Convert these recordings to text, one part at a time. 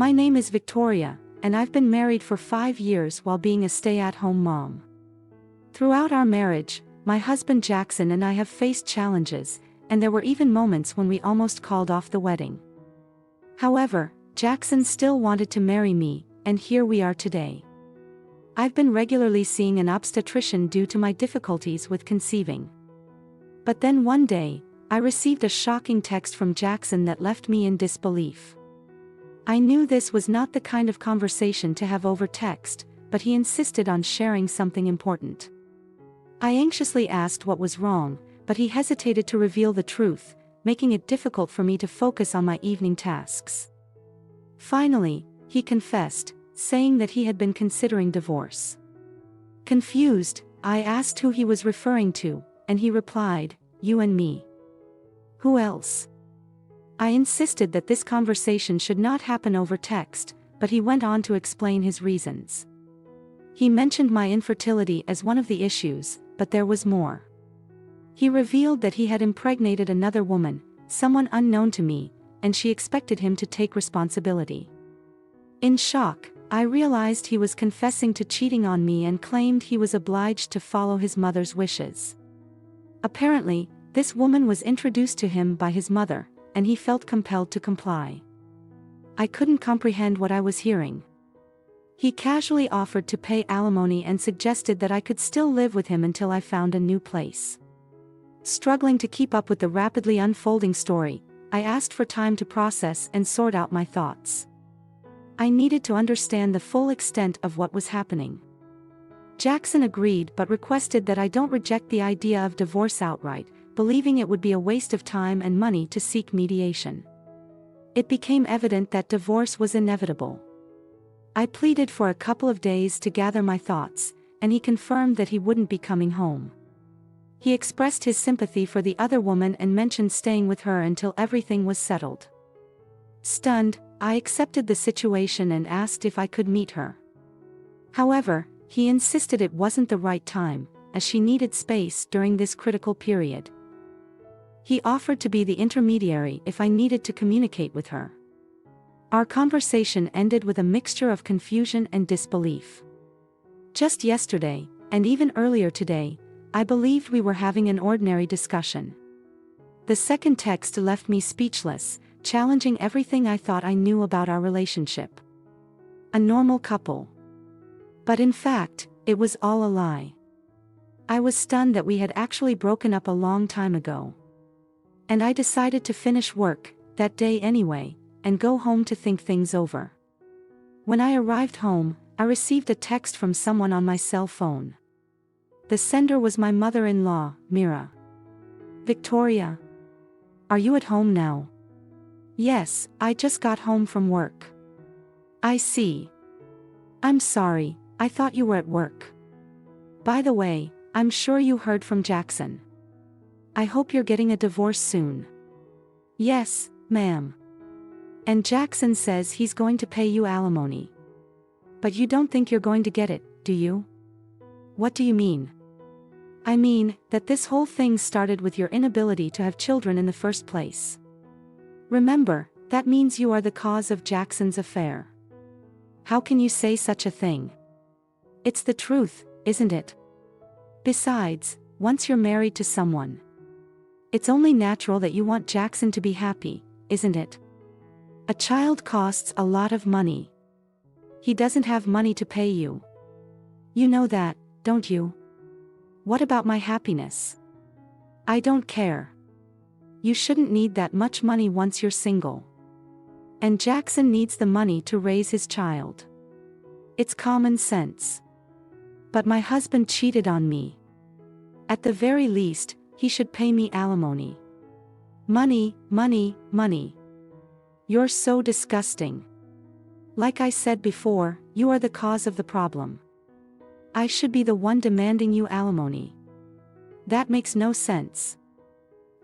My name is Victoria, and I've been married for 5 years while being a stay-at-home mom. Throughout our marriage, my husband Jackson and I have faced challenges, and there were even moments when we almost called off the wedding. However, Jackson still wanted to marry me, and here we are today. I've been regularly seeing an obstetrician due to my difficulties with conceiving. But then one day, I received a shocking text from Jackson that left me in disbelief. I knew this was not the kind of conversation to have over text, but he insisted on sharing something important. I anxiously asked what was wrong, but he hesitated to reveal the truth, making it difficult for me to focus on my evening tasks. Finally, he confessed, saying that he had been considering divorce. Confused, I asked who he was referring to, and he replied, "You and me." Who else? I insisted that this conversation should not happen over text, but he went on to explain his reasons. He mentioned my infertility as one of the issues, but there was more. He revealed that he had impregnated another woman, someone unknown to me, and she expected him to take responsibility. In shock, I realized he was confessing to cheating on me and claimed he was obliged to follow his mother's wishes. Apparently, this woman was introduced to him by his mother, and he felt compelled to comply. I couldn't comprehend what I was hearing. He casually offered to pay alimony and suggested that I could still live with him until I found a new place. Struggling to keep up with the rapidly unfolding story, I asked for time to process and sort out my thoughts. I needed to understand the full extent of what was happening. Jackson agreed but requested that I don't reject the idea of divorce outright, believing it would be a waste of time and money to seek mediation. It became evident that divorce was inevitable. I pleaded for a couple of days to gather my thoughts, and he confirmed that he wouldn't be coming home. He expressed his sympathy for the other woman and mentioned staying with her until everything was settled. Stunned, I accepted the situation and asked if I could meet her. However, he insisted it wasn't the right time, as she needed space during this critical period. He offered to be the intermediary if I needed to communicate with her. Our conversation ended with a mixture of confusion and disbelief. Just yesterday, and even earlier today, I believed we were having an ordinary discussion. The second text left me speechless, challenging everything I thought I knew about our relationship. A normal couple. But in fact, it was all a lie. I was stunned that we had actually broken up a long time ago. And I decided to finish work, that day anyway, and go home to think things over. When I arrived home, I received a text from someone on my cell phone. The sender was my mother-in-law, Mira. "Victoria. Are you at home now?" "Yes, I just got home from work." "I see. I'm sorry, I thought you were at work. By the way, I'm sure you heard from Jackson. I hope you're getting a divorce soon." "Yes, ma'am. And Jackson says he's going to pay you alimony. But you don't think you're going to get it, do you?" "What do you mean?" "I mean, that this whole thing started with your inability to have children in the first place. Remember, that means you are the cause of Jackson's affair." "How can you say such a thing?" "It's the truth, isn't it? Besides, once you're married to someone, it's only natural that you want Jackson to be happy, isn't it? A child costs a lot of money. He doesn't have money to pay you. You know that, don't you?" "What about my happiness?" "I don't care. You shouldn't need that much money once you're single. And Jackson needs the money to raise his child. It's common sense. But my husband cheated on me. At the very least, he should pay me alimony." "Money, money, money. You're so disgusting. Like I said before, you are the cause of the problem. I should be the one demanding you alimony. That makes no sense.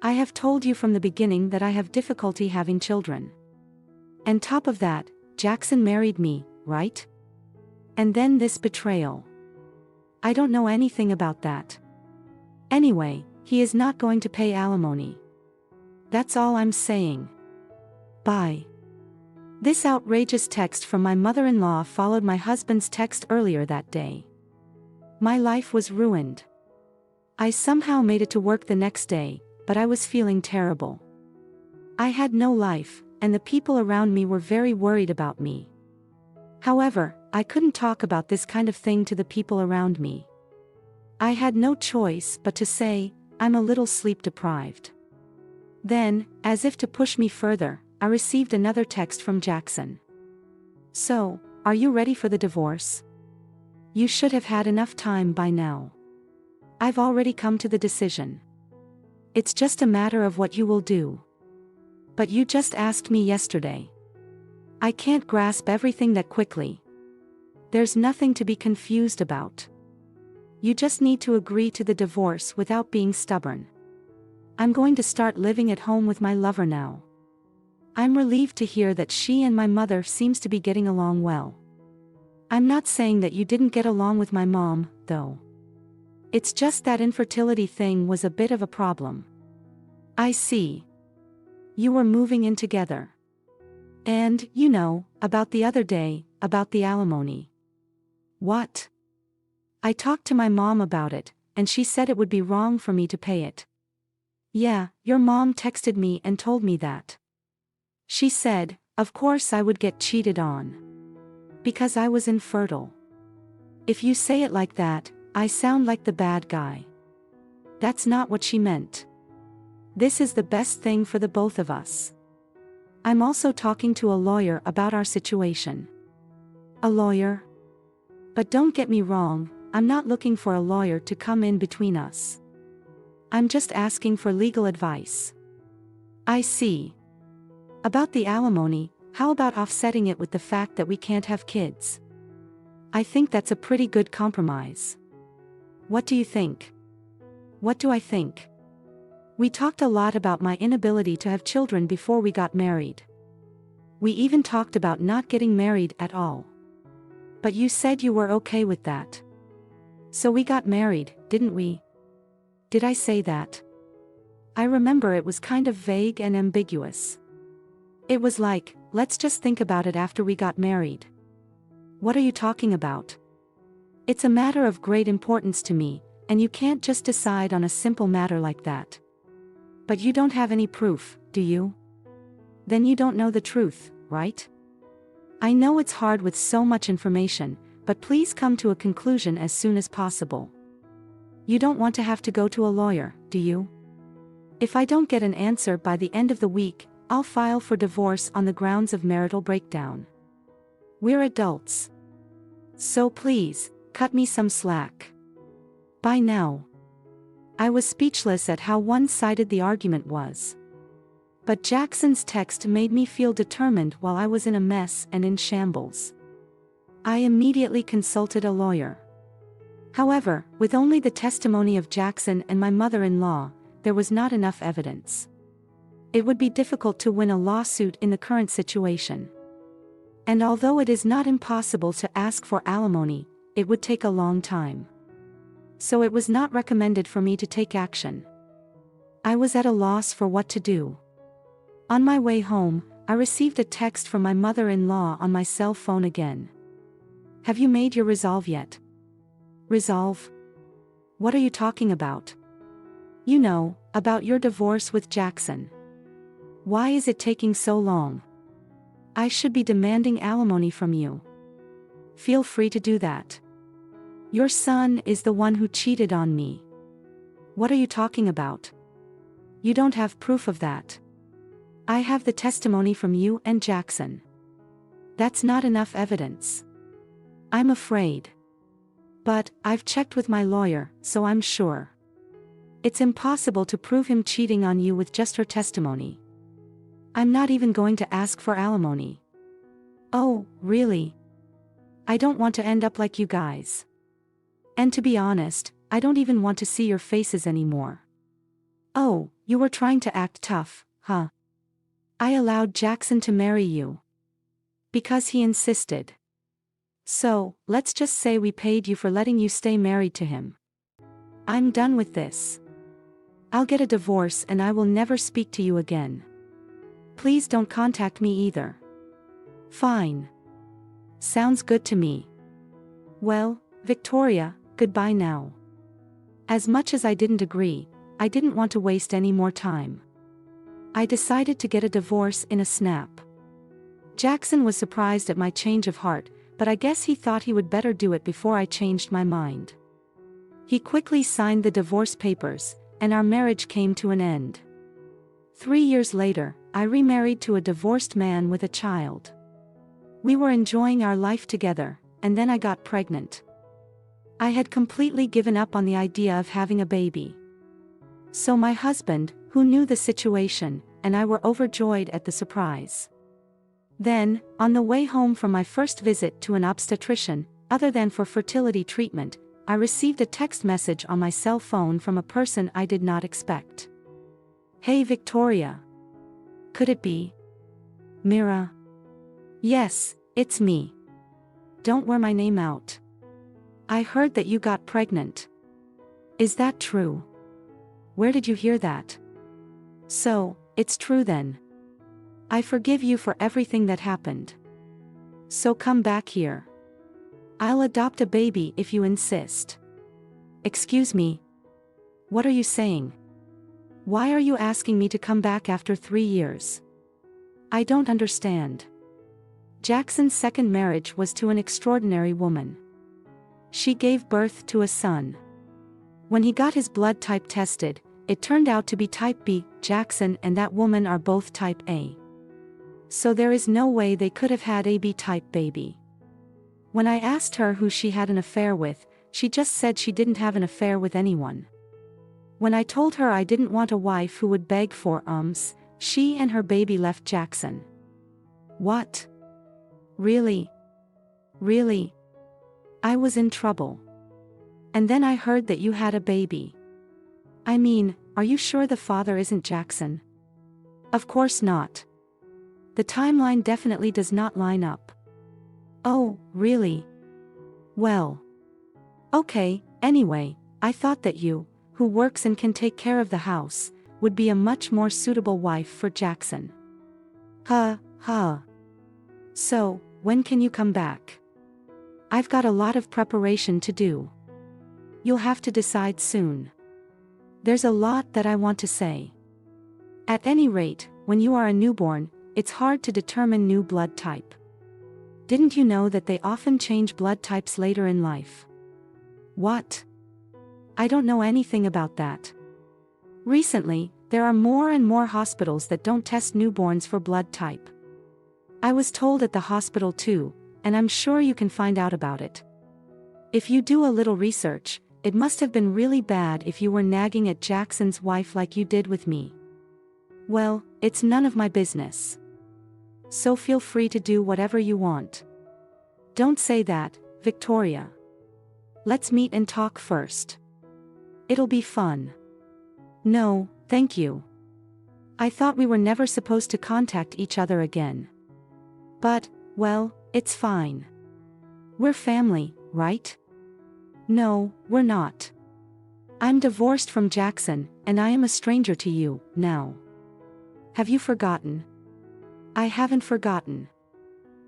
I have told you from the beginning that I have difficulty having children. And top of that, Jackson married me, right? And then this betrayal. I don't know anything about that. Anyway, he is not going to pay alimony. That's all I'm saying. Bye." This outrageous text from my mother-in-law followed my husband's text earlier that day. My life was ruined. I somehow made it to work the next day, but I was feeling terrible. I had no life, and the people around me were very worried about me. However, I couldn't talk about this kind of thing to the people around me. I had no choice but to say, I'm a little sleep-deprived. Then, as if to push me further, I received another text from Jackson. So, are you ready for the divorce? You should have had enough time by now. I've already come to the decision. It's just a matter of what you will do. But you just asked me yesterday. I can't grasp everything that quickly. There's nothing to be confused about. You just need to agree to the divorce without being stubborn. I'm going to start living at home with my lover now. I'm relieved to hear that she and my mother seems to be getting along well. I'm not saying that you didn't get along with my mom, though. It's just that infertility thing was a bit of a problem. I see. You were moving in together. And, you know, about the other day, about the alimony. What? I talked to my mom about it, and she said it would be wrong for me to pay it. Yeah, your mom texted me and told me that. She said, of course I would get cheated on. Because I was infertile. If you say it like that, I sound like the bad guy. That's not what she meant. This is the best thing for the both of us. I'm also talking to a lawyer about our situation. A lawyer? But don't get me wrong, I'm not looking for a lawyer to come in between us. I'm just asking for legal advice. I see. About the alimony, how about offsetting it with the fact that we can't have kids? I think that's a pretty good compromise. What do you think? What do I think? We talked a lot about my inability to have children before we got married. We even talked about not getting married at all. But you said you were okay with that. So we got married, didn't we? Did I say that? I remember it was kind of vague and ambiguous. It was like, let's just think about it after we got married. What are you talking about? It's a matter of great importance to me, and you can't just decide on a simple matter like that. But you don't have any proof, do you? Then you don't know the truth, right? I know it's hard with so much information, but please come to a conclusion as soon as possible. You don't want to have to go to a lawyer, do you? If I don't get an answer by the end of the week, I'll file for divorce on the grounds of marital breakdown. We're adults. So please, cut me some slack. Bye now. I was speechless at how one-sided the argument was. But Jackson's text made me feel determined while I was in a mess and in shambles. I immediately consulted a lawyer. However, with only the testimony of Jackson and my mother-in-law, there was not enough evidence. It would be difficult to win a lawsuit in the current situation. And although it is not impossible to ask for alimony, it would take a long time. So it was not recommended for me to take action. I was at a loss for what to do. On my way home, I received a text from my mother-in-law on my cell phone again. Have you made your resolve yet? Resolve? What are you talking about? You know, about your divorce with Jackson. Why is it taking so long? I should be demanding alimony from you. Feel free to do that. Your son is the one who cheated on me. What are you talking about? You don't have proof of that. I have the testimony from you and Jackson. That's not enough evidence. I'm afraid. But, I've checked with my lawyer, so I'm sure. It's impossible to prove him cheating on you with just her testimony. I'm not even going to ask for alimony. Oh, really? I don't want to end up like you guys. And to be honest, I don't even want to see your faces anymore. Oh, you were trying to act tough, huh? I allowed Jackson to marry you. Because he insisted. So, let's just say we paid you for letting you stay married to him. I'm done with this. I'll get a divorce and I will never speak to you again. Please don't contact me either. Fine. Sounds good to me. Well, Victoria, goodbye now. As much as I didn't agree, I didn't want to waste any more time. I decided to get a divorce in a snap. Jackson was surprised at my change of heart, but I guess he thought he would better do it before I changed my mind. He quickly signed the divorce papers, and our marriage came to an end. 3 years later, I remarried to a divorced man with a child. We were enjoying our life together, and then I got pregnant. I had completely given up on the idea of having a baby. So my husband, who knew the situation, and I were overjoyed at the surprise. Then, on the way home from my first visit to an obstetrician, other than for fertility treatment, I received a text message on my cell phone from a person I did not expect. "Hey Victoria. Could it be Mira?" "Yes, it's me. Don't wear my name out. I heard that you got pregnant. Is that true? Where did you hear that?" "So, it's true then. I forgive you for everything that happened. So come back here. I'll adopt a baby if you insist." "Excuse me. What are you saying? Why are you asking me to come back after 3 years? I don't understand." Jackson's second marriage was to an extraordinary woman. She gave birth to a son. When he got his blood type tested, it turned out to be type B. Jackson and that woman are both type A. So there is no way they could have had a B-type baby. When I asked her who she had an affair with, she just said she didn't have an affair with anyone. When I told her I didn't want a wife who would beg for she and her baby left Jackson. What? Really? Really? I was in trouble. And then I heard that you had a baby. I mean, are you sure the father isn't Jackson? Of course not. The timeline definitely does not line up. Oh, really? Well. Okay, anyway, I thought that you, who works and can take care of the house, would be a much more suitable wife for Jackson. So, when can you come back? I've got a lot of preparation to do. You'll have to decide soon. There's a lot that I want to say. At any rate, when you are a newborn, it's hard to determine new blood type. Didn't you know that they often change blood types later in life? What? I don't know anything about that. Recently, there are more and more hospitals that don't test newborns for blood type. I was told at the hospital too, and I'm sure you can find out about it. If you do a little research, it must have been really bad if you were nagging at Jackson's wife like you did with me. Well, it's none of my business. So feel free to do whatever you want. Don't say that, Victoria. Let's meet and talk first. It'll be fun. No, thank you. I thought we were never supposed to contact each other again. But, well, it's fine. We're family, right? No, we're not. I'm divorced from Jackson, and I am a stranger to you, now. Have you forgotten? I haven't forgotten.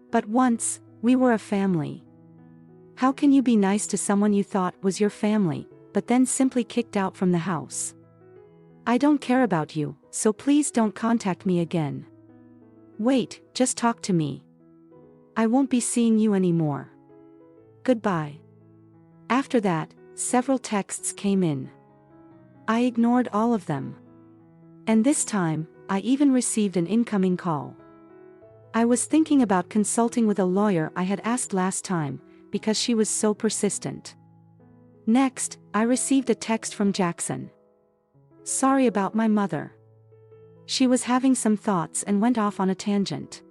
But once, we were a family. How can you be nice to someone you thought was your family, but then simply kicked out from the house? I don't care about you, so please don't contact me again. Wait, just talk to me. I won't be seeing you anymore. Goodbye. After that, several texts came in. I ignored all of them. And this time, I even received an incoming call. I was thinking about consulting with a lawyer I had asked last time, because she was so persistent. Next, I received a text from Jackson. Sorry about my mother. She was having some thoughts and went off on a tangent.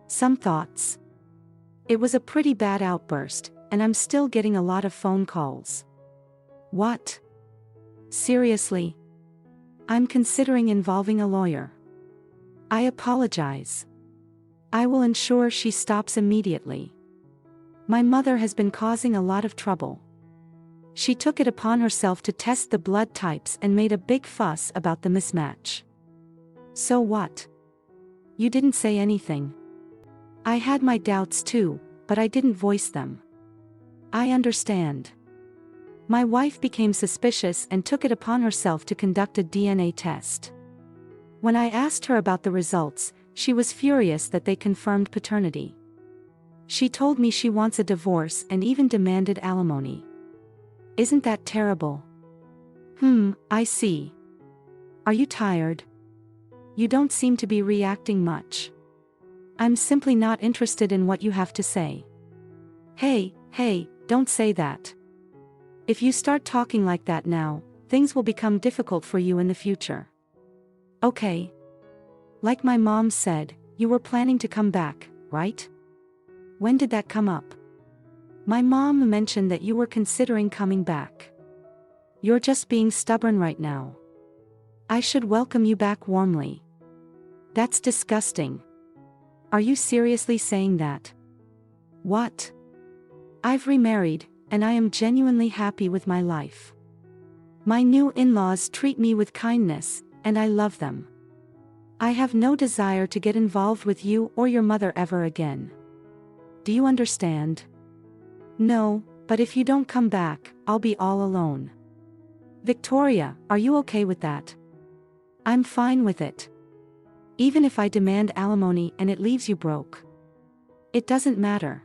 Some thoughts? It was a pretty bad outburst, and I'm still getting a lot of phone calls. What? Seriously? I'm considering involving a lawyer. I apologize. I will ensure she stops immediately. My mother has been causing a lot of trouble. She took it upon herself to test the blood types and made a big fuss about the mismatch. So what? You didn't say anything. I had my doubts too, but I didn't voice them. I understand. My wife became suspicious and took it upon herself to conduct a DNA test. When I asked her about the results, she was furious that they confirmed paternity. She told me she wants a divorce and even demanded alimony. Isn't that terrible? I see. Are you tired? You don't seem to be reacting much. I'm simply not interested in what you have to say. Hey, don't say that. If you start talking like that now, things will become difficult for you in the future. Okay. Like my mom said, you were planning to come back, right? When did that come up? My mom mentioned that you were considering coming back. You're just being stubborn right now. I should welcome you back warmly. That's disgusting. Are you seriously saying that? What? I've remarried, and I am genuinely happy with my life. My new in-laws treat me with kindness, and I love them. I have no desire to get involved with you or your mother ever again. Do you understand? No, but if you don't come back, I'll be all alone. Victoria, are you okay with that? I'm fine with it. Even if I demand alimony and it leaves you broke. It doesn't matter.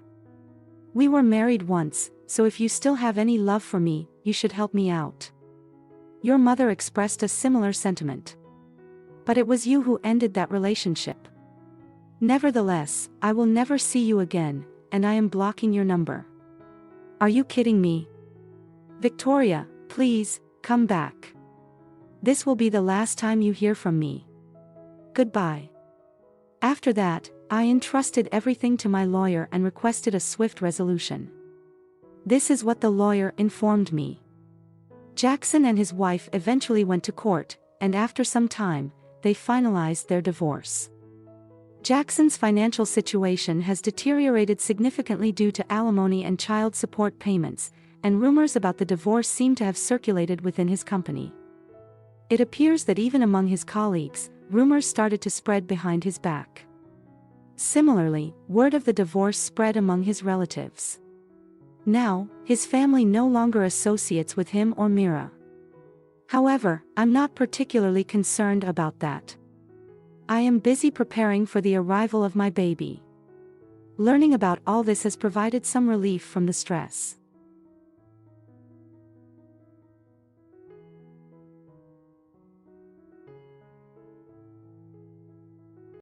We were married once, so if you still have any love for me, you should help me out. Your mother expressed a similar sentiment. But it was you who ended that relationship. Nevertheless, I will never see you again, and I am blocking your number. Are you kidding me? Victoria, please, come back. This will be the last time you hear from me. Goodbye. After that, I entrusted everything to my lawyer and requested a swift resolution. This is what the lawyer informed me. Jackson and his wife eventually went to court, and after some time, they finalized their divorce. Jackson's financial situation has deteriorated significantly due to alimony and child support payments, and rumors about the divorce seem to have circulated within his company. It appears that even among his colleagues, rumors started to spread behind his back. Similarly, word of the divorce spread among his relatives. Now, his family no longer associates with him or Mira. However, I'm not particularly concerned about that. I am busy preparing for the arrival of my baby. Learning about all this has provided some relief from the stress.